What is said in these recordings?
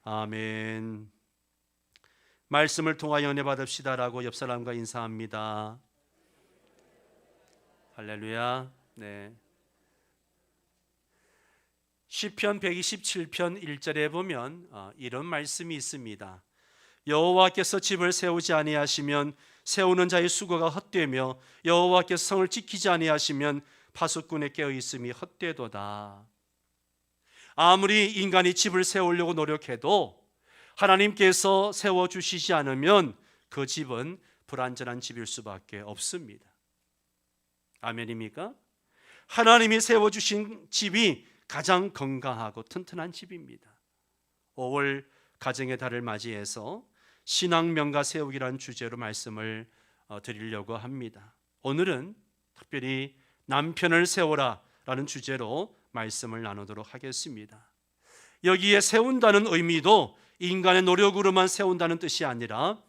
아멘. 말씀을 통하여 은혜 받읍시다라고 옆 사람과 인사합니다. 할렐루야. 네. 시편 127편 1절에 보면 이런 말씀이 있습니다. 여호와께서 집을 세우지 아니하시면 세우는 자의 수고가 헛되며 여호와께서 성을 지키지 아니하시면 파수꾼의 깨어 있음이 헛되도다. 아무리 인간이 집을 세우려고 노력해도 하나님께서 세워주시지 않으면 그 집은 불완전한 집일 수밖에 없습니다. 아멘입니까? 하나님이 세워주신 집이 가장 건강하고 튼튼한 집입니다. 5월 가정의 달을 맞이해서 신앙명가 세우기라는 주제로 말씀을 드리려고 합니다. 오늘은 특별히 남편을 세워라 라는 주제로 말씀을 나누도록 하겠습니다. 여기에 세운다는 의미도 인간의 노력으로만 세운다는 뜻이 아니라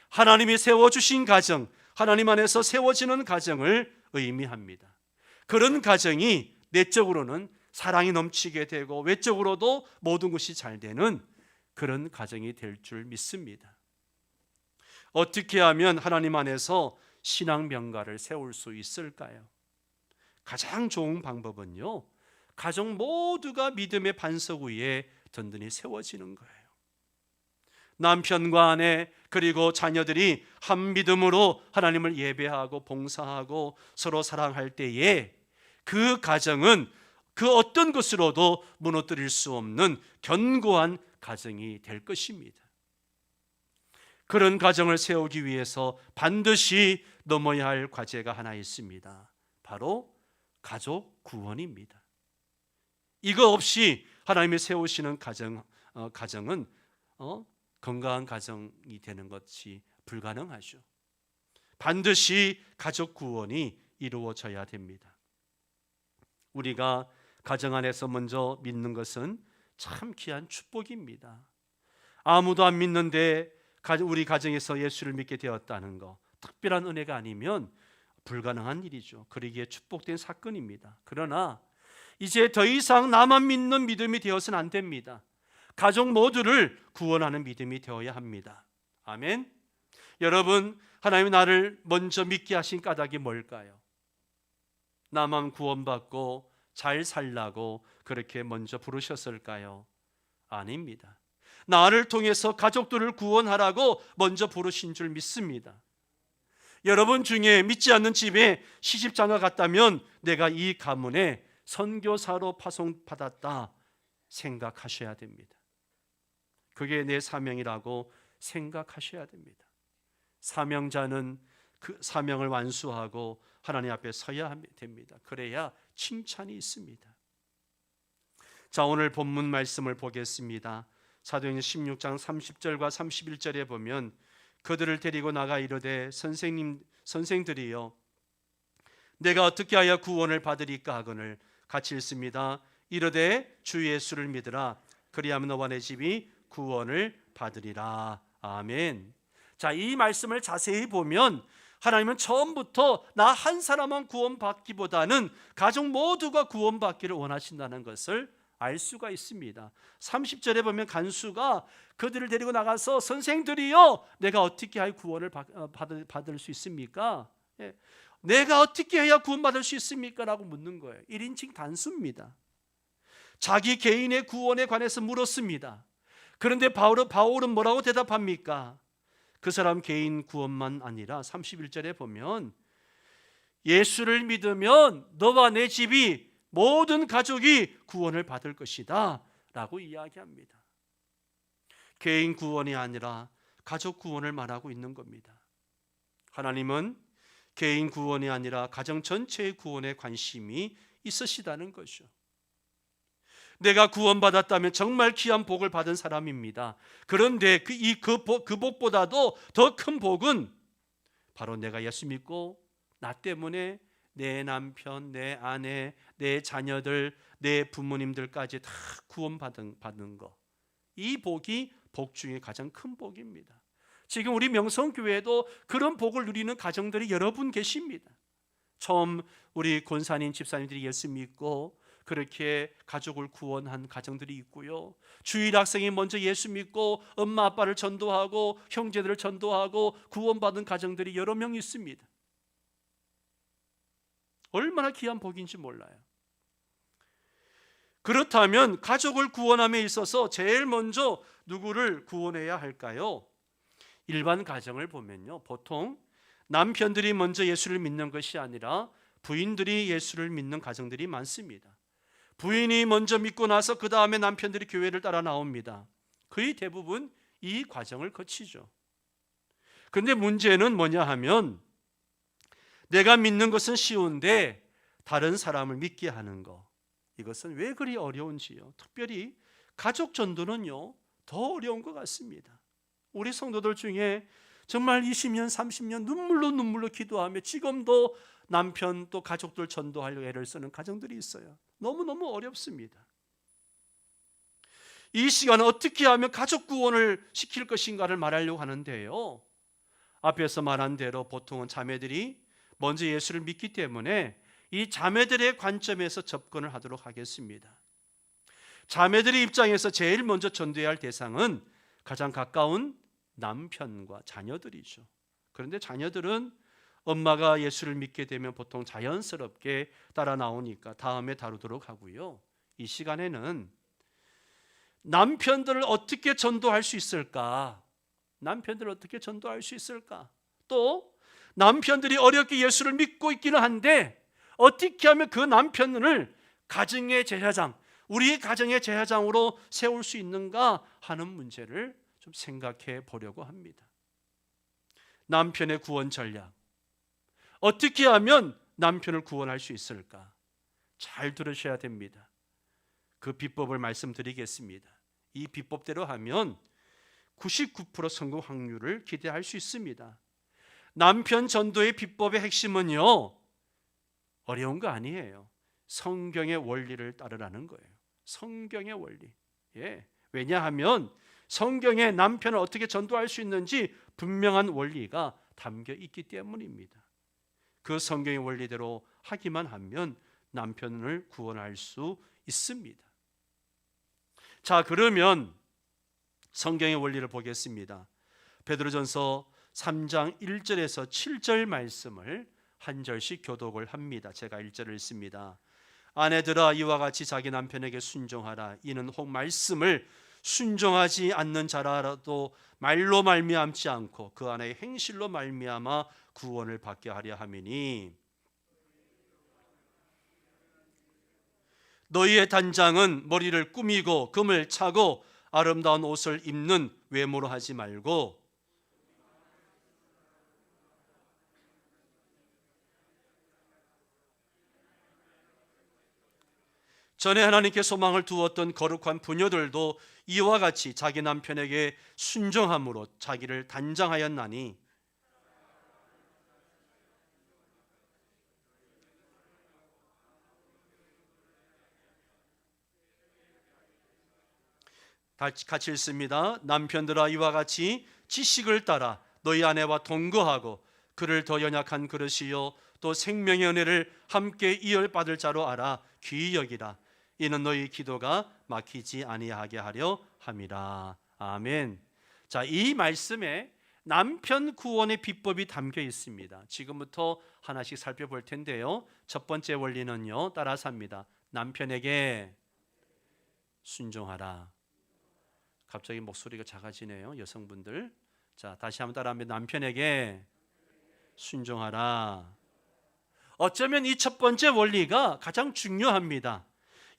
하나님이 세워주신 가정, 하나님 안에서 세워지는 가정을 의미합니다. 그런 가정이 내적으로는 사랑이 넘치게 되고 외적으로도 모든 것이 잘 되는 그런 가정이 될 줄 믿습니다. 어떻게 하면 하나님 안에서 신앙 명가를 세울 수 있을까요? 가장 좋은 방법은요, 가정 모두가 믿음의 반석 위에 든든히 세워지는 거예요. 남편과 아내 그리고 자녀들이 한 믿음으로 하나님을 예배하고 봉사하고 서로 사랑할 때에 그 가정은 그 어떤 것으로도 무너뜨릴 수 없는 견고한 가정이 될 것입니다. 그런 가정을 세우기 위해서 반드시 넘어야 할 과제가 하나 있습니다. 바로 가족 구원입니다. 이거 없이 하나님이 세우시는 가정은 건강한 가정이 되는 것이 불가능하죠. 반드시 가족 구원이 이루어져야 됩니다. 우리가 가정 안에서 먼저 믿는 것은 참 귀한 축복입니다. 아무도 안 믿는데 우리 가정에서 예수를 믿게 되었다는 것, 특별한 은혜가 아니면 불가능한 일이죠. 그러기에 축복된 사건입니다. 그러나 이제 더 이상 나만 믿는 믿음이 되어서는 안 됩니다. 가족 모두를 구원하는 믿음이 되어야 합니다. 아멘. 여러분, 하나님이 나를 먼저 믿게 하신 까닭이 뭘까요? 나만 구원받고 잘 살라고 그렇게 먼저 부르셨을까요? 아닙니다. 나를 통해서 가족들을 구원하라고 먼저 부르신 줄 믿습니다. 여러분 중에 믿지 않는 집에 시집장가 갔다면 내가 이 가문에 선교사로 파송받았다 생각하셔야 됩니다. 그게 내 사명이라고 생각하셔야 됩니다. 사명자는 그 사명을 완수하고 하나님 앞에 서야 됩니다. 그래야 칭찬이 있습니다. 자, 오늘 본문 말씀을 보겠습니다. 사도행전 16장 30절과 31절에 보면 그들을 데리고 나가 이르되 선생들이여 내가 어떻게 하여 구원을 받으리까 하거늘 같이 읽습니다. 이르되 주 예수를 믿으라 그리하면 너와 내 집이 구원을 받으리라. 아멘. 자, 이 말씀을 자세히 보면 하나님은 처음부터 나 한 사람만 구원받기보다는 가족 모두가 구원받기를 원하신다는 것을 알 수가 있습니다. 30절에 보면 간수가 그들을 데리고 나가서 선생들이요 내가 어떻게 하여 구원을 받을 수 있습니까? 내가 어떻게 해야 구원받을 수 있습니까? 라고 묻는 거예요. 1인칭 단수입니다. 자기 개인의 구원에 관해서 물었습니다. 그런데 바울은 뭐라고 대답합니까? 그 사람 개인 구원만 아니라 31절에 보면 예수를 믿으면 너와 내 집이 모든 가족이 구원을 받을 것이다 라고 이야기합니다. 개인 구원이 아니라 가족 구원을 말하고 있는 겁니다. 하나님은 개인 구원이 아니라 가정 전체의 구원에 관심이 있으시다는 것이죠. 내가 구원받았다면 정말 귀한 복을 받은 사람입니다. 그런데 그 복보다도 더 큰 복은 바로 내가 예수 믿고 나 때문에 내 남편, 내 아내, 내 자녀들, 내 부모님들까지 다 구원받은 것. 이 복이 복 중에 가장 큰 복입니다. 지금 우리 명성교회도 그런 복을 누리는 가정들이 여러 분 계십니다. 처음 우리 권사님, 집사님들이 예수 믿고 그렇게 가족을 구원한 가정들이 있고요. 주일 학생이 먼저 예수 믿고 엄마 아빠를 전도하고 형제들을 전도하고 구원받은 가정들이 여러 명 있습니다. 얼마나 귀한 복인지 몰라요. 그렇다면 가족을 구원함에 있어서 제일 먼저 누구를 구원해야 할까요? 일반 가정을 보면요, 보통 남편들이 먼저 예수를 믿는 것이 아니라 부인들이 예수를 믿는 가정들이 많습니다. 부인이 먼저 믿고 나서 그 다음에 남편들이 교회를 따라 나옵니다. 거의 대부분 이 과정을 거치죠. 그런데 문제는 뭐냐 하면, 내가 믿는 것은 쉬운데 다른 사람을 믿게 하는 것, 이것은 왜 그리 어려운지요. 특별히 가족 전도는요, 더 어려운 것 같습니다. 우리 성도들 중에 정말 20년, 30년 눈물로 기도하며 지금도 남편 또 가족들 전도하려고 애를 쓰는 가정들이 있어요. 너무너무 어렵습니다. 이 시간은 어떻게 하면 가족 구원을 시킬 것인가를 말하려고 하는데요, 앞에서 말한 대로 보통은 자매들이 먼저 예수를 믿기 때문에 이 자매들의 관점에서 접근을 하도록 하겠습니다. 자매들의 입장에서 제일 먼저 전도해야 할 대상은 가장 가까운 남편과 자녀들이죠. 그런데 자녀들은 엄마가 예수를 믿게 되면 보통 자연스럽게 따라 나오니까 다음에 다루도록 하고요. 이 시간에는 남편들을 어떻게 전도할 수 있을까? 남편들을 어떻게 전도할 수 있을까? 또 남편들이 어렵게 예수를 믿고 있기는 한데 어떻게 하면 그 남편을 가정의 제사장, 우리 가정의 제사장으로 세울 수 있는가 하는 문제를 좀 생각해 보려고 합니다. 남편의 구원 전략, 어떻게 하면 남편을 구원할 수 있을까? 잘 들으셔야 됩니다. 그 비법을 말씀드리겠습니다. 이 비법대로 하면 99% 성공 확률을 기대할 수 있습니다. 남편 전도의 비법의 핵심은요, 어려운 거 아니에요. 성경의 원리를 따르라는 거예요. 성경의 원리. 왜냐하면 성경에 남편을 어떻게 전도할 수 있는지 분명한 원리가 담겨 있기 때문입니다. 그 성경의 원리대로 하기만 하면 남편을 구원할 수 있습니다. 자, 그러면 성경의 원리를 보겠습니다. 베드로전서 3장 1절에서 7절 말씀을 한 절씩 교독을 합니다. 제가 1절을 읽습니다. 아내들아, 이와 같이 자기 남편에게 순종하라. 이는 혹 말씀을 순종하지 않는 자라도 말로 말미암지 않고 그 안에 행실로 말미암아 구원을 받게 하려 함이니, 너희의 단장은 머리를 꾸미고 금을 차고 아름다운 옷을 입는 외모로 하지 말고 전에 하나님께 소망을 두었던 거룩한 부녀들도 이와 같이 자기 남편에게 순종함으로 자기를 단장하였나니, 같이 읽습니다. 남편들아, 이와 같이 지식을 따라 너희 아내와 동거하고 그를 더 연약한 그릇이요 또 생명의 은혜를 함께 이어받을 자로 알아 귀히 여기라. 이는 너희 기도가 막히지 아니하게 하려 함이라. 아멘. 자, 이 말씀에 남편 구원의 비법이 담겨 있습니다. 지금부터 하나씩 살펴볼 텐데요, 첫 번째 원리는요, 따라서 합니다. 남편에게 순종하라. 갑자기 목소리가 작아지네요, 여성분들. 자, 다시 한번 따라하면 남편에게 순종하라. 어쩌면 이 첫 번째 원리가 가장 중요합니다.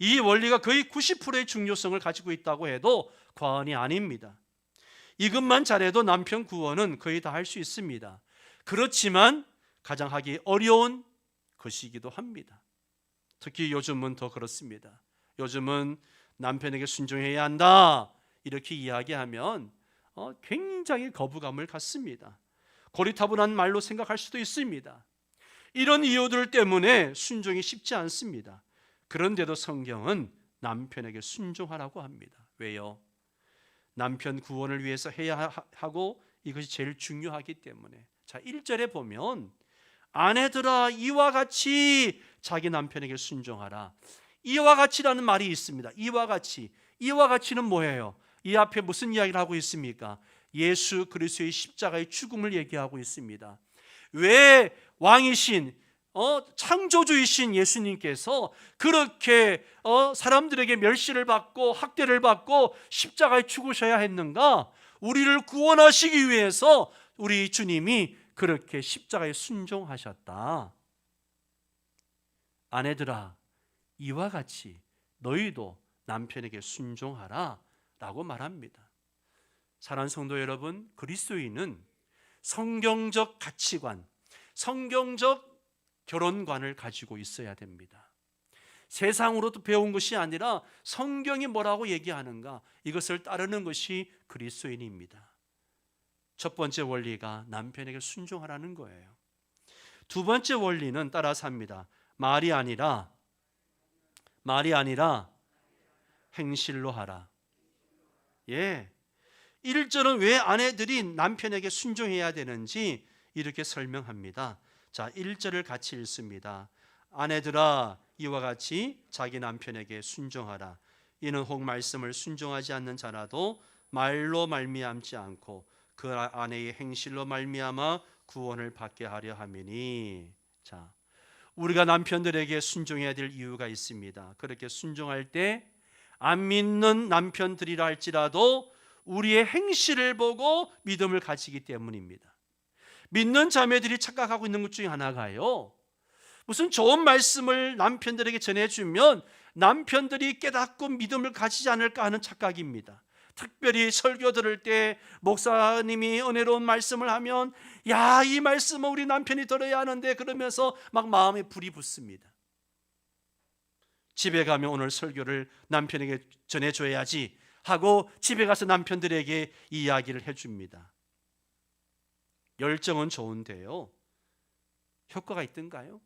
이 원리가 거의 90%의 중요성을 가지고 있다고 해도 과언이 아닙니다. 이것만 잘해도 남편 구원은 거의 다 할 수 있습니다. 그렇지만 가장 하기 어려운 것이기도 합니다. 특히 요즘은 더 그렇습니다. 요즘은 남편에게 순종해야 한다 이렇게 이야기하면 굉장히 거부감을 갖습니다. 고리타분한 말로 생각할 수도 있습니다. 이런 이유들 때문에 순종이 쉽지 않습니다. 그런데도 성경은 남편에게 순종하라고 합니다. 왜요? 남편 구원을 위해서 해야 하고 이것이 제일 중요하기 때문에. 자, 1절에 보면 아내들아, 이와 같이 자기 남편에게 순종하라. 이와 같이라는 말이 있습니다. 이와 같이. 이와 같이는 뭐예요? 이 앞에 무슨 이야기를 하고 있습니까? 예수 그리스도의 십자가의 죽음을 얘기하고 있습니다. 왜 왕이신 창조주이신 예수님께서 그렇게 사람들에게 멸시를 받고 학대를 받고 십자가에 죽으셔야 했는가? 우리를 구원하시기 위해서 우리 주님이 그렇게 십자가에 순종하셨다. 아내들아, 이와 같이 너희도 남편에게 순종하라 라고 말합니다. 사랑하는 성도 여러분, 그리스도인은 성경적 가치관, 성경적 결혼관을 가지고 있어야 됩니다. 세상으로도 배운 것이 아니라 성경이 뭐라고 얘기하는가, 이것을 따르는 것이 그리스도인입니다. 첫 번째 원리가 남편에게 순종하라는 거예요. 두 번째 원리는 따라서 합니다. 말이 아니라 행실로 하라. 1절은 왜 아내들이 남편에게 순종해야 되는지 이렇게 설명합니다. 자, 1절을 같이 읽습니다. 아내들아, 이와 같이 자기 남편에게 순종하라. 이는 혹 말씀을 순종하지 않는 자라도 말로 말미암지 않고 그 아내의 행실로 말미암아 구원을 받게 하려 함이니. 자, 우리가 남편들에게 순종해야 될 이유가 있습니다. 그렇게 순종할 때 안 믿는 남편들이라 할지라도 우리의 행실을 보고 믿음을 가지기 때문입니다. 믿는 자매들이 착각하고 있는 것 중에 하나가요, 무슨 좋은 말씀을 남편들에게 전해주면 남편들이 깨닫고 믿음을 가지지 않을까 하는 착각입니다. 특별히 설교 들을 때 목사님이 은혜로운 말씀을 하면 야, 이 말씀은 우리 남편이 들어야 하는데 그러면서 막 마음에 불이 붙습니다. 집에 가면 오늘 설교를 남편에게 전해줘야지 하고 집에 가서 남편들에게 이야기를 해줍니다. 열정은 좋은데요, 효과가 있던가요?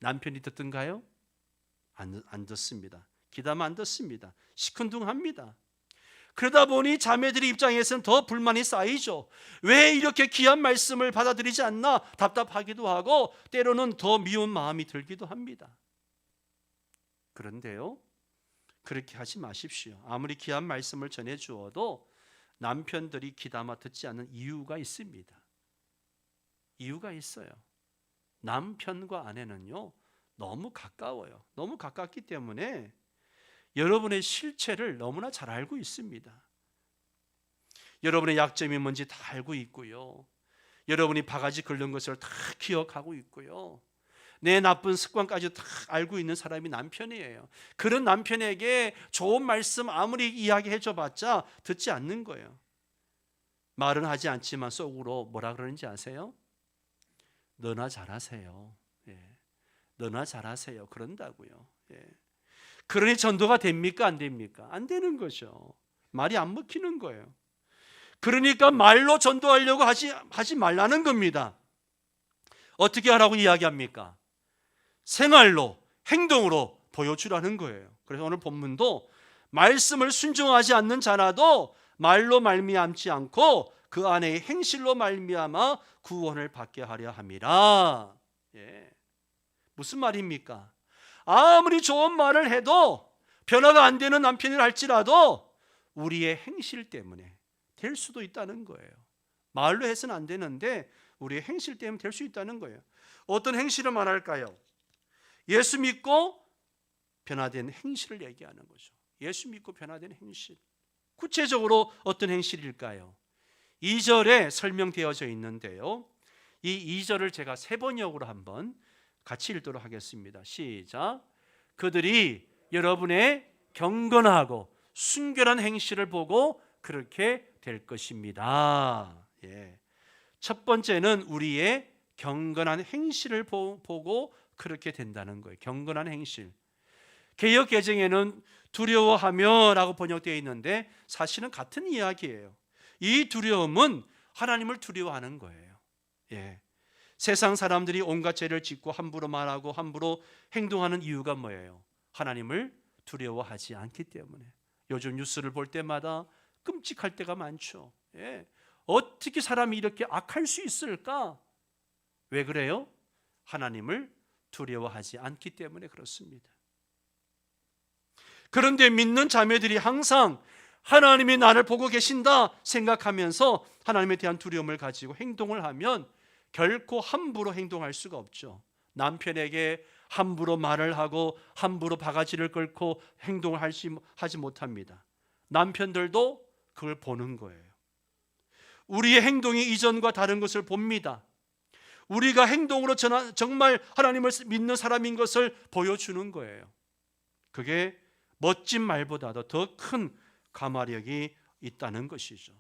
남편이 듣던가요? 안 듣습니다. 귀담아 안 듣습니다. 시큰둥합니다. 그러다 보니 자매들의 입장에서는 더 불만이 쌓이죠. 왜 이렇게 귀한 말씀을 받아들이지 않나 답답하기도 하고 때로는 더 미운 마음이 들기도 합니다. 그런데요, 그렇게 하지 마십시오. 아무리 귀한 말씀을 전해주어도 남편들이 귀담아 듣지 않는 이유가 있습니다. 이유가 있어요. 남편과 아내는요, 너무 가까워요. 너무 가깝기 때문에 여러분의 실체를 너무나 잘 알고 있습니다. 여러분의 약점이 뭔지 다 알고 있고요, 여러분이 바가지 긁는 것을 다 기억하고 있고요, 내 나쁜 습관까지 다 알고 있는 사람이 남편이에요. 그런 남편에게 좋은 말씀 아무리 이야기해 줘봤자 듣지 않는 거예요. 말은 하지 않지만 속으로 뭐라 그러는지 아세요? 너나 잘하세요. 너나 잘하세요. 그런다고요. 그러니 전도가 됩니까? 안 됩니까? 안 되는 거죠. 말이 안 먹히는 거예요. 그러니까 말로 전도하려고 하지 말라는 겁니다. 어떻게 하라고 이야기합니까? 생활로, 행동으로 보여주라는 거예요. 그래서 오늘 본문도 말씀을 순종하지 않는 자라도 말로 말미암지 않고 그 안에 행실로 말미암아 구원을 받게 하려 함이라. 무슨 말입니까? 아무리 좋은 말을 해도 변화가 안 되는 남편이라 할지라도 우리의 행실 때문에 될 수도 있다는 거예요. 말로 해서는 안 되는데 우리의 행실 때문에 될 수 있다는 거예요. 어떤 행실을 말할까요? 예수 믿고 변화된 행실을 얘기하는 거죠. 예수 믿고 변화된 행실. 구체적으로 어떤 행실일까요? 2절에 설명되어져 있는데요, 이 2절을 제가 세 번역으로 한번 같이 읽도록 하겠습니다. 시작. 그들이 여러분의 경건하고 순결한 행실을 보고 그렇게 될 것입니다. 첫 번째는 우리의 경건한 행실을 보고 그렇게 된다는 거예요. 경건한 행실. 개역 개정에는 두려워하며 라고 번역되어 있는데 사실은 같은 이야기예요. 이 두려움은 하나님을 두려워하는 거예요. 세상 사람들이 온갖 죄를 짓고 함부로 말하고 함부로 행동하는 이유가 뭐예요? 하나님을 두려워하지 않기 때문에. 요즘 뉴스를 볼 때마다 끔찍할 때가 많죠. 어떻게 사람이 이렇게 악할 수 있을까? 왜 그래요? 하나님을 두려워하지 않기 때문에 그렇습니다. 그런데 믿는 자매들이 항상 하나님이 나를 보고 계신다 생각하면서 하나님에 대한 두려움을 가지고 행동을 하면 결코 함부로 행동할 수가 없죠. 남편에게 함부로 말을 하고 함부로 바가지를 끌고 행동을 하지 못합니다. 남편들도 그걸 보는 거예요. 우리의 행동이 이전과 다른 것을 봅니다. 우리가 행동으로 정말 하나님을 믿는 사람인 것을 보여주는 거예요. 그게 멋진 말보다도 더 큰 가마력이 있다는 것이죠.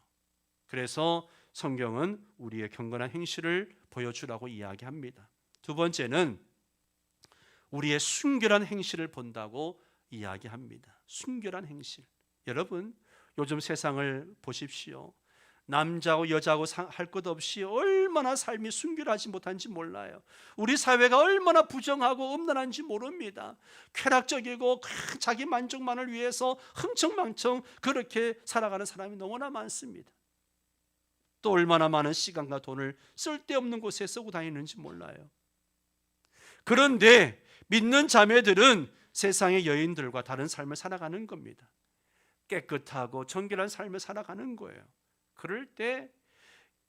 그래서 성경은 우리의 경건한 행실을 보여주라고 이야기합니다. 두 번째는 우리의 순결한 행실을 본다고 이야기합니다. 순결한 행실. 여러분, 요즘 세상을 보십시오. 남자하고 여자하고 할 것 없이 얼마나 삶이 순결하지 못한지 몰라요. 우리 사회가 얼마나 부정하고 음란한지 모릅니다. 쾌락적이고 자기 만족만을 위해서 흥청망청 그렇게 살아가는 사람이 너무나 많습니다. 또 얼마나 많은 시간과 돈을 쓸데없는 곳에 쓰고 다니는지 몰라요. 그런데 믿는 자매들은 세상의 여인들과 다른 삶을 살아가는 겁니다. 깨끗하고 정결한 삶을 살아가는 거예요. 그럴 때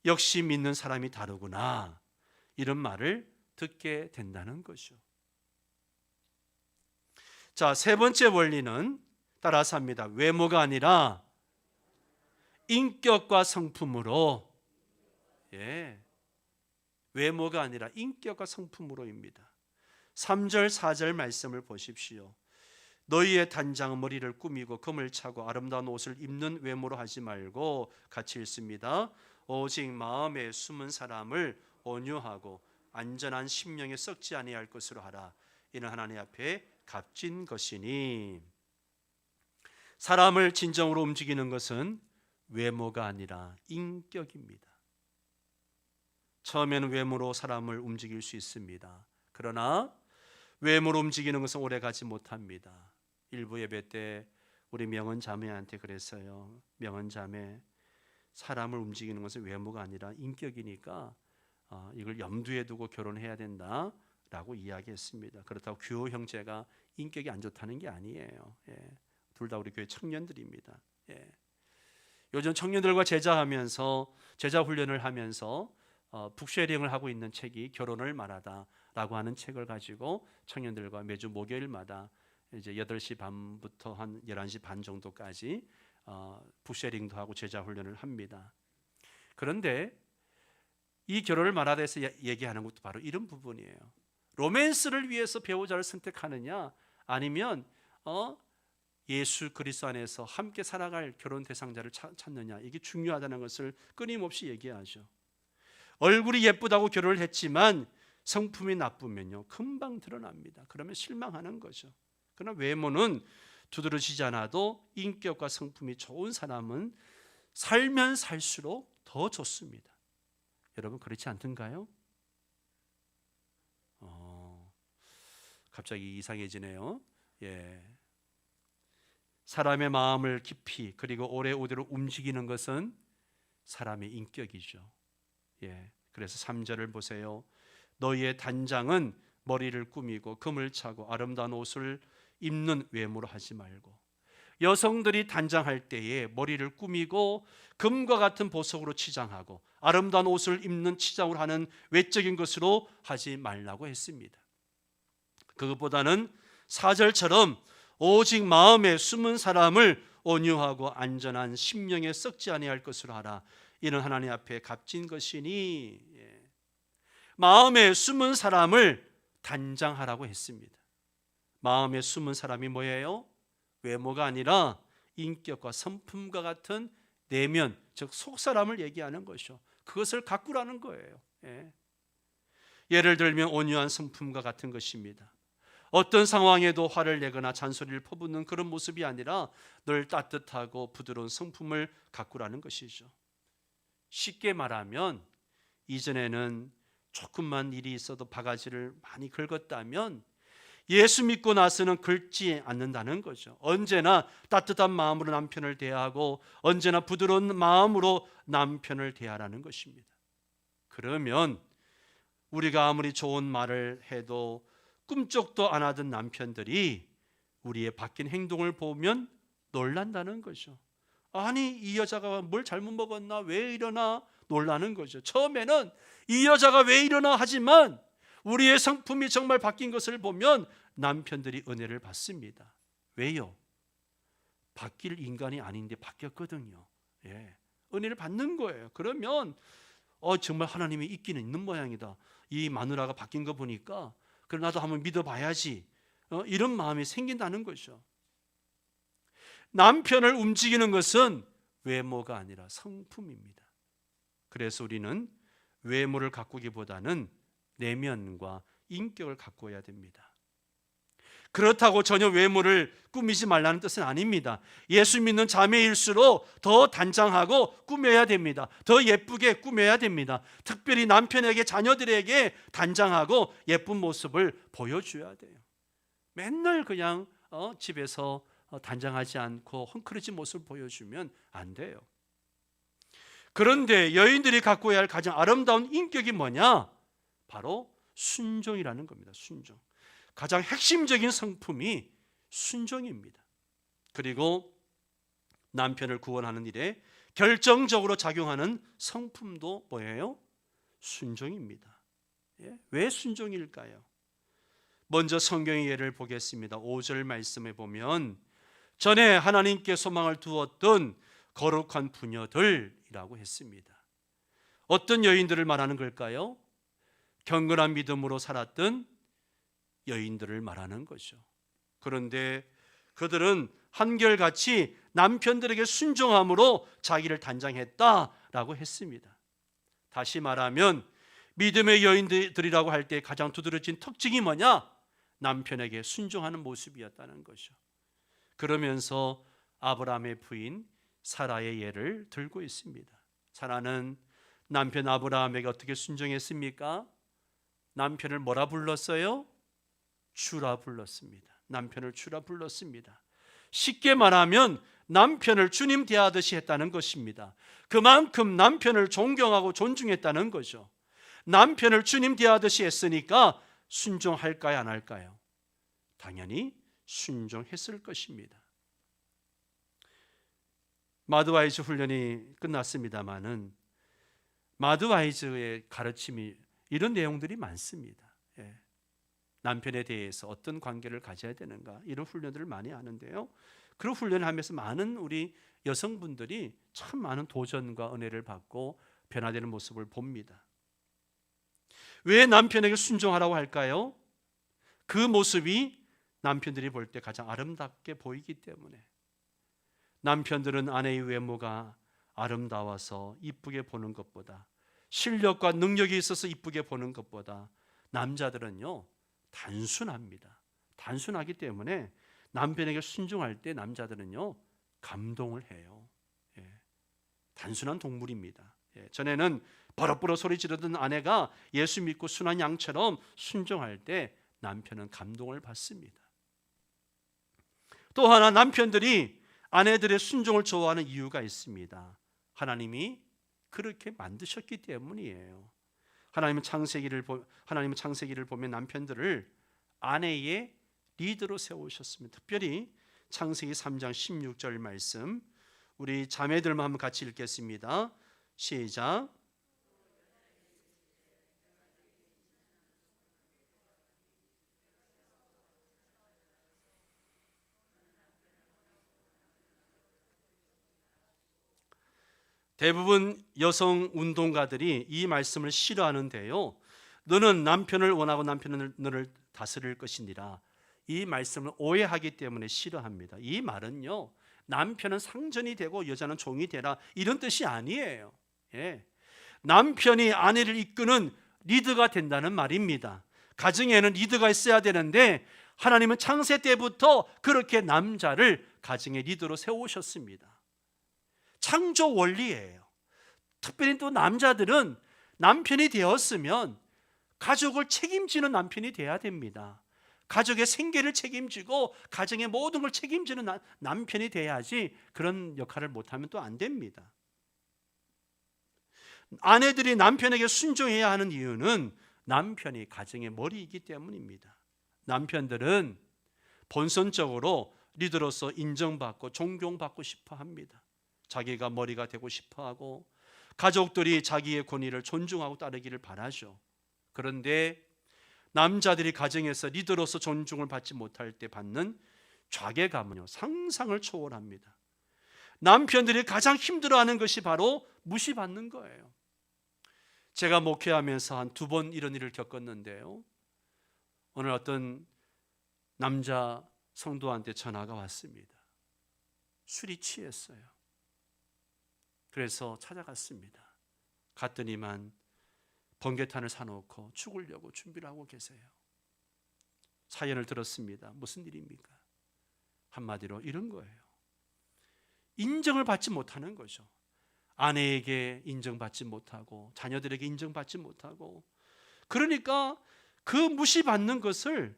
역시 믿는 사람이 다르구나, 이런 말을 듣게 된다는 거죠. 자, 세 번째 원리는 따라서 합니다. 외모가 아니라 인격과 성품으로. 외모가 아니라 인격과 성품으로입니다. 3절 4절 말씀을 보십시오. 너희의 단장은 머리를 꾸미고 금을 차고 아름다운 옷을 입는 외모로 하지 말고, 같이 읽습니다. 오직 마음에 숨은 사람을 온유하고 안전한 심령에 썩지 아니할 것으로 하라. 이는 하나님 앞에 값진 것이니. 사람을 진정으로 움직이는 것은 외모가 아니라 인격입니다. 처음에는 외모로 사람을 움직일 수 있습니다. 그러나 외모로 움직이는 것은 오래 가지 못합니다. 일부 예배 때 우리 명언 자매한테 그랬어요. 명언 자매, 사람을 움직이는 것은 외모가 아니라 인격이니까 이걸 염두에 두고 결혼해야 된다라고 이야기했습니다. 그렇다고 규호 형제가 인격이 안 좋다는 게 아니에요. 둘 다 우리 교회 청년들입니다. 요즘 청년들과 제자 훈련을 하면서 북쉐링을 하고 있는 책이 결혼을 말하다라고 하는 책을 가지고 청년들과 매주 목요일마다 이제 8시 반부터 한 11시 반 정도까지 북쉐링도 하고 제자 훈련을 합니다. 그런데 이 결혼을 말하다에서 얘기하는 것도 바로 이런 부분이에요. 로맨스를 위해서 배우자를 선택하느냐, 아니면 예수 그리스도 안에서 함께 살아갈 결혼 대상자를 찾느냐, 이게 중요하다는 것을 끊임없이 얘기하죠. 얼굴이 예쁘다고 결혼을 했지만 성품이 나쁘면요, 금방 드러납니다. 그러면 실망하는 거죠. 그러나 외모는 두드러지지 않아도 인격과 성품이 좋은 사람은 살면 살수록 더 좋습니다. 여러분, 그렇지 않던가요? 갑자기 이상해지네요. 사람의 마음을 깊이 그리고 오래오래 움직이는 것은 사람의 인격이죠. 그래서 3절을 보세요. 너희의 단장은 머리를 꾸미고 금을 차고 아름다운 옷을 입는 외모로 하지 말고. 여성들이 단장할 때에 머리를 꾸미고 금과 같은 보석으로 치장하고 아름다운 옷을 입는 치장으로 하는 외적인 것으로 하지 말라고 했습니다. 그것보다는 4절처럼 오직 마음에 숨은 사람을 온유하고 안전한 심령에 썩지 아니할 것으로 하라. 이는 하나님 앞에 값진 것이니. 마음에 숨은 사람을 단장하라고 했습니다. 마음에 숨은 사람이 뭐예요? 외모가 아니라 인격과 성품과 같은 내면, 즉 속사람을 얘기하는 것이죠. 그것을 가꾸라는 거예요. 예를 들면 온유한 성품과 같은 것입니다. 어떤 상황에도 화를 내거나 잔소리를 퍼붓는 그런 모습이 아니라 늘 따뜻하고 부드러운 성품을 가꾸라는 것이죠. 쉽게 말하면 이전에는 조금만 일이 있어도 바가지를 많이 긁었다면 예수 믿고 나서는 긁지 않는다는 거죠. 언제나 따뜻한 마음으로 남편을 대하고 언제나 부드러운 마음으로 남편을 대하라는 것입니다. 그러면 우리가 아무리 좋은 말을 해도 꿈쩍도 안 하던 남편들이 우리의 바뀐 행동을 보면 놀란다는 거죠. 아니, 이 여자가 뭘 잘못 먹었나? 왜 이러나? 놀라는 거죠. 처음에는 이 여자가 왜 이러나 하지만 우리의 성품이 정말 바뀐 것을 보면 남편들이 은혜를 받습니다. 왜요? 바뀔 인간이 아닌데 바뀌었거든요. 예, 은혜를 받는 거예요. 그러면 정말 하나님이 있기는 있는 모양이다. 이 마누라가 바뀐 거 보니까 그래 나도 한번 믿어봐야지. 이런 마음이 생긴다는 거죠. 남편을 움직이는 것은 외모가 아니라 성품입니다. 그래서 우리는 외모를 가꾸기보다는 내면과 인격을 가꾸어야 됩니다. 그렇다고 전혀 외모를 꾸미지 말라는 뜻은 아닙니다. 예수 믿는 자매일수록 더 단장하고 꾸며야 됩니다. 더 예쁘게 꾸며야 됩니다. 특별히 남편에게, 자녀들에게 단장하고 예쁜 모습을 보여줘야 돼요. 맨날 그냥 집에서 단장하지 않고 헝클어진 모습을 보여주면 안 돼요. 그런데 여인들이 갖고야 할 가장 아름다운 인격이 뭐냐? 바로 순종이라는 겁니다. 순종. 가장 핵심적인 성품이 순종입니다. 그리고 남편을 구원하는 일에 결정적으로 작용하는 성품도 뭐예요? 순종입니다. 왜 순종일까요? 먼저 성경의 예를 보겠습니다. 5절 말씀에 보면 전에 하나님께 소망을 두었던 거룩한 부녀들이라고 했습니다. 어떤 여인들을 말하는 걸까요? 경건한 믿음으로 살았던 여인들을 말하는 거죠. 그런데 그들은 한결같이 남편들에게 순종함으로 자기를 단장했다라고 했습니다. 다시 말하면 믿음의 여인들이라고 할 때 가장 두드러진 특징이 뭐냐? 남편에게 순종하는 모습이었다는 거죠. 그러면서 아브라함의 부인 사라의 예를 들고 있습니다. 사라는 남편 아브라함에게 어떻게 순종했습니까? 남편을 뭐라 불렀어요? 주라 불렀습니다. 남편을 주라 불렀습니다. 쉽게 말하면 남편을 주님 대하듯이 했다는 것입니다. 그만큼 남편을 존경하고 존중했다는 거죠. 남편을 주님 대하듯이 했으니까 순종할까요, 안 할까요? 당연히 순종했을 것입니다. 마드와이즈 훈련이 끝났습니다마는 마드와이즈의 가르침이 이런 내용들이 많습니다. 남편에 대해서 어떤 관계를 가져야 되는가, 이런 훈련들을 많이 하는데요. 그런 훈련을 하면서 많은 우리 여성분들이 참 많은 도전과 은혜를 받고 변화되는 모습을 봅니다. 왜 남편에게 순종하라고 할까요? 그 모습이 남편들이 볼 때 가장 아름답게 보이기 때문에. 남편들은 아내의 외모가 아름다워서 이쁘게 보는 것보다, 실력과 능력이 있어서 이쁘게 보는 것보다 남자들은요 단순합니다. 단순하기 때문에 남편에게 순종할 때 남자들은요 감동을 해요. 단순한 동물입니다. 전에는 버럭버럭 소리 지르던 아내가 예수 믿고 순한 양처럼 순종할 때 남편은 감동을 받습니다. 또 하나, 남편들이 아내들의 순종을 좋아하는 이유가 있습니다. 하나님이 그렇게 만드셨기 때문이에요. 하나님은 창세기를 보면 남편들을 아내의 리더로 세우셨습니다. 특별히 창세기 3장 16절 말씀, 우리 자매들만 한번 같이 읽겠습니다. 시작. 대부분 여성 운동가들이 이 말씀을 싫어하는데요. 너는 남편을 원하고 남편은 너를 다스릴 것이니라. 이 말씀을 오해하기 때문에 싫어합니다. 이 말은요, 남편은 상전이 되고 여자는 종이 되라, 이런 뜻이 아니에요. 남편이 아내를 이끄는 리더가 된다는 말입니다. 가정에는 리더가 있어야 되는데 하나님은 창세 때부터 그렇게 남자를 가정의 리더로 세우셨습니다. 창조 원리예요. 특별히 또 남자들은 남편이 되었으면 가족을 책임지는 남편이 돼야 됩니다. 가족의 생계를 책임지고 가정의 모든 걸 책임지는 남편이 돼야지 그런 역할을 못하면 또 안 됩니다. 아내들이 남편에게 순종해야 하는 이유는 남편이 가정의 머리이기 때문입니다. 남편들은 본선적으로 리더로서 인정받고 존경받고 싶어 합니다. 자기가 머리가 되고 싶어 하고 가족들이 자기의 권위를 존중하고 따르기를 바라죠. 그런데 남자들이 가정에서 리더로서 존중을 받지 못할 때 받는 좌괴감은요, 상상을 초월합니다. 남편들이 가장 힘들어하는 것이 바로 무시받는 거예요. 제가 목회하면서 한 2번 이런 일을 겪었는데요. 오늘 어떤 남자 성도한테 전화가 왔습니다. 술이 취했어요. 그래서 찾아갔습니다. 갔더니만 번개탄을 사놓고 죽으려고 준비를 하고 계세요. 사연을 들었습니다. 무슨 일입니까? 한마디로 이런 거예요. 인정을 받지 못하는 거죠. 아내에게 인정받지 못하고 자녀들에게 인정받지 못하고, 그러니까 그 무시받는 것을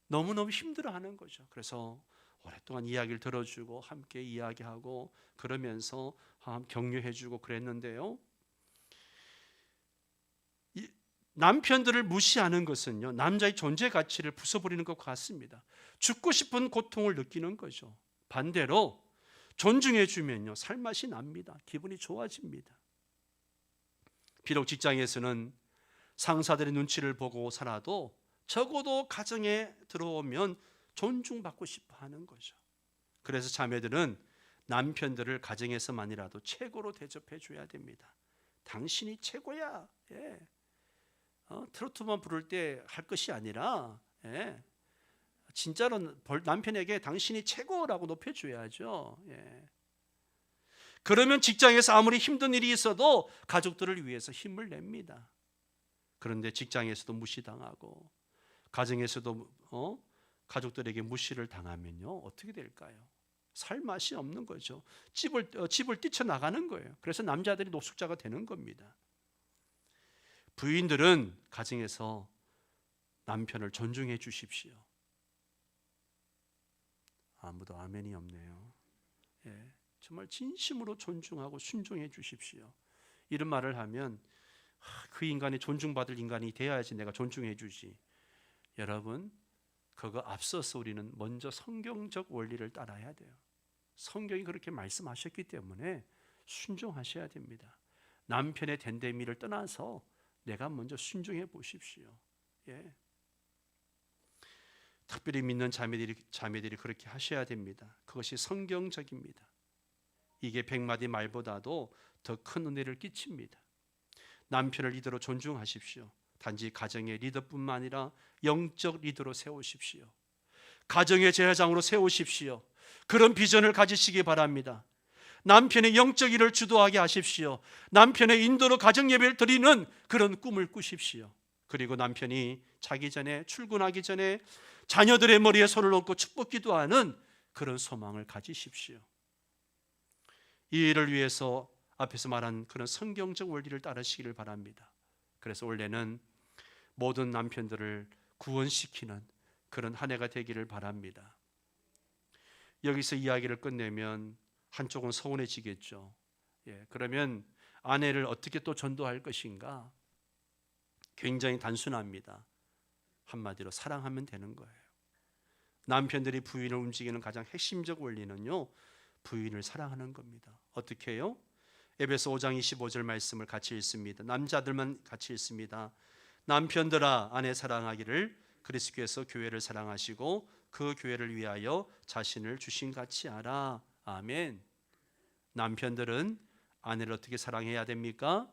너무너무 힘들어하는 거죠. 그래서 오랫동안 이야기를 들어주고 함께 이야기하고 그러면서 격려해주고 그랬는데요. 남편들을 무시하는 것은요, 남자의 존재 가치를 부숴버리는 것 같습니다. 죽고 싶은 고통을 느끼는 거죠. 반대로 존중해주면요, 살맛이 납니다. 기분이 좋아집니다. 비록 직장에서는 상사들의 눈치를 보고 살아도 적어도 가정에 들어오면 존중받고 싶어 하는 거죠. 그래서 자매들은 남편들을 가정에서만이라도 최고로 대접해 줘야 됩니다. 당신이 최고야. 예. 트로트만 부를 때 할 것이 아니라, 예. 진짜로 남편에게 당신이 최고라고 높여줘야죠. 예. 그러면 직장에서 아무리 힘든 일이 있어도 가족들을 위해서 힘을 냅니다. 그런데 직장에서도 무시당하고 가정에서도 가족들에게 무시를 당하면요, 어떻게 될까요? 살 맛이 없는 거죠. 집을 뛰쳐나가는 거예요. 그래서 남자들이 노숙자가 되는 겁니다. 부인들은 가정에서 남편을 존중해 주십시오. 아무도 아멘이 없네요. 예, 정말 진심으로 존중하고 순종해 주십시오. 이런 말을 하면 그 인간이 존중받을 인간이 되어야지 내가 존중해 주지. 여러분, 그거 앞서서 우리는 먼저 성경적 원리를 따라야 돼요. 성경이 그렇게 말씀하셨기 때문에 순종하셔야 됩니다. 남편의 댄데미를 떠나서 내가 먼저 순종해 보십시오. 예. 특별히 믿는 자매들이 그렇게 하셔야 됩니다. 그것이 성경적입니다. 이게 100마디 말보다도 더 큰 은혜를 끼칩니다. 남편을 리더로 존중하십시오. 단지 가정의 리더뿐만 아니라 영적 리더로 세우십시오. 가정의 제사장으로 세우십시오. 그런 비전을 가지시기 바랍니다. 남편의 영적 일을 주도하게 하십시오. 남편의 인도로 가정 예배를 드리는 그런 꿈을 꾸십시오. 그리고 남편이 자기 전에, 출근하기 전에 자녀들의 머리에 손을 얹고 축복 기도하는 그런 소망을 가지십시오. 이 일을 위해서 앞에서 말한 그런 성경적 원리를 따르시기를 바랍니다. 그래서 올해는 모든 남편들을 구원시키는 그런 한 해가 되기를 바랍니다. 여기서 이야기를 끝내면 한쪽은 서운해지겠죠. 예, 그러면 아내를 어떻게 또 전도할 것인가? 굉장히 단순합니다. 한마디로 사랑하면 되는 거예요. 남편들이 부인을 움직이는 가장 핵심적 원리는요, 부인을 사랑하는 겁니다. 어떻게 해요? 에베소 5장 25절 말씀을 같이 읽습니다. 남자들만 같이 읽습니다. 남편들아, 아내 사랑하기를 그리스도께서 교회를 사랑하시고 그 교회를 위하여 자신을 주신 같이 하라. 아멘. 남편들은 아내를 어떻게 사랑해야 됩니까?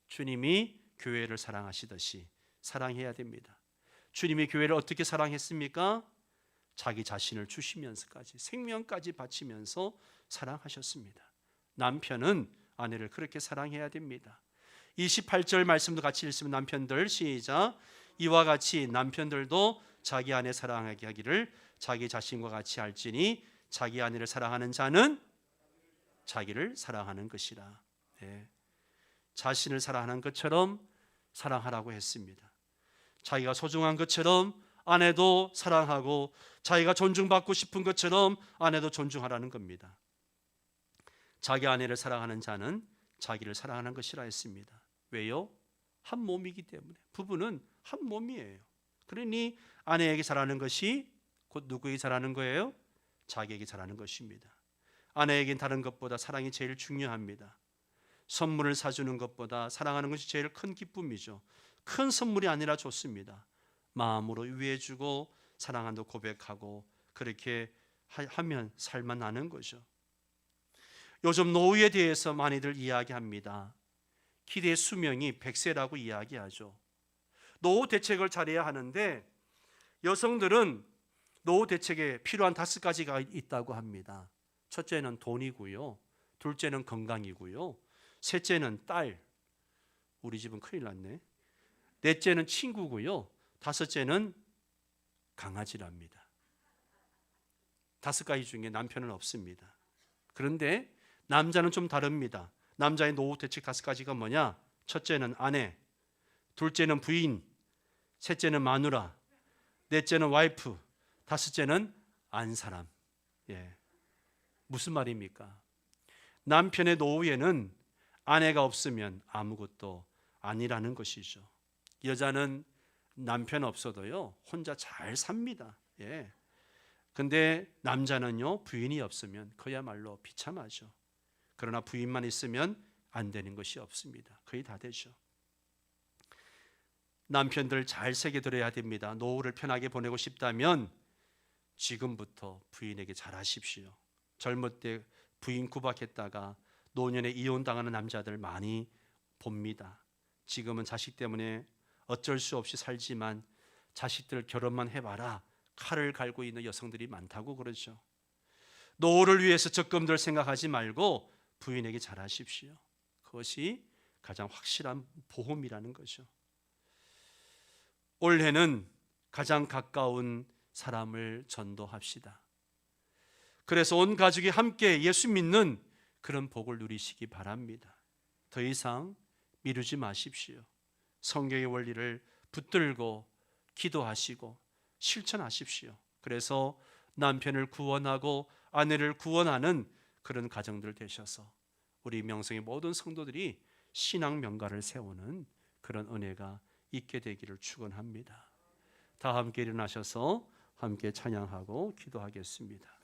주님이 교회를 사랑하시듯이 사랑해야 됩니다. 주님이 교회를 어떻게 사랑했습니까? 자기 자신을 주시면서까지, 생명까지 바치면서 사랑하셨습니다. 남편은 아내를 그렇게 사랑해야 됩니다. 28절 말씀도 같이 읽으면 남편들 시작. 이와 같이 남편들도 자기 아내 사랑하게 하기를 자기 자신과 같이 할지니 자기 아내를 사랑하는 자는 자기를 사랑하는 것이라. 네. 자신을 사랑하는 것처럼 사랑하라고 했습니다. 자기가 소중한 것처럼 아내도 사랑하고, 자기가 존중받고 싶은 것처럼 아내도 존중하라는 겁니다. 자기 아내를 사랑하는 자는 자기를 사랑하는 것이라 했습니다. 왜요? 한 몸이기 때문에. 부부는 한 몸이에요. 그러니 아내에게 잘하는 것이 곧 누구에게 잘하는 거예요? 자기에게 잘하는 것입니다. 아내에겐 다른 것보다 사랑이 제일 중요합니다. 선물을 사주는 것보다 사랑하는 것이 제일 큰 기쁨이죠. 큰 선물이 아니라 좋습니다. 마음으로 위해주고 사랑한다 고백하고 그렇게 하면 살만 나는 거죠. 요즘 노후에 대해서 많이들 이야기합니다. 기대 수명이 100세라고 이야기하죠. 노후 대책을 잘해야 하는데 여성들은 노후 대책에 필요한 5가지가 있다고 합니다. 첫째는 돈이고요. 둘째는 건강이고요. 셋째는 딸. 우리 집은 큰일 났네. 넷째는 친구고요. 다섯째는 강아지랍니다. 5가지 중에 남편은 없습니다. 그런데 남자는 좀 다릅니다. 남자의 노후 대책 5가지가 뭐냐? 첫째는 아내, 둘째는 부인, 셋째는 마누라, 넷째는 와이프, 다섯째는 안사람. 무슨 말입니까? 남편의 노후에는 아내가 없으면 아무것도 아니라는 것이죠. 여자는 남편 없어도요 혼자 잘 삽니다. 근데 남자는요 부인이 없으면 그야말로 비참하죠. 그러나 부인만 있으면 안 되는 것이 없습니다. 거의 다 되죠. 남편들 잘 새겨들어야 됩니다. 노후를 편하게 보내고 싶다면 지금부터 부인에게 잘하십시오. 젊을 때 부인 구박했다가 노년에 이혼당하는 남자들 많이 봅니다. 지금은 자식 때문에 어쩔 수 없이 살지만 자식들 결혼만 해봐라 칼을 갈고 있는 여성들이 많다고 그러죠. 노후를 위해서 적금들 생각하지 말고 부인에게 잘하십시오. 그것이 가장 확실한 보험이라는 거죠. 올해는 가장 가까운 사람을 전도합시다. 그래서 온 가족이 함께 예수 믿는 그런 복을 누리시기 바랍니다. 더 이상 미루지 마십시오. 성경의 원리를 붙들고 기도하시고 실천하십시오. 그래서 남편을 구원하고 아내를 구원하는 그런 가정들 되셔서 우리 명성의 모든 성도들이 신앙 명가를 세우는 그런 은혜가 있게 되기를 축원합니다. 다 함께 일어나셔서 함께 찬양하고 기도하겠습니다.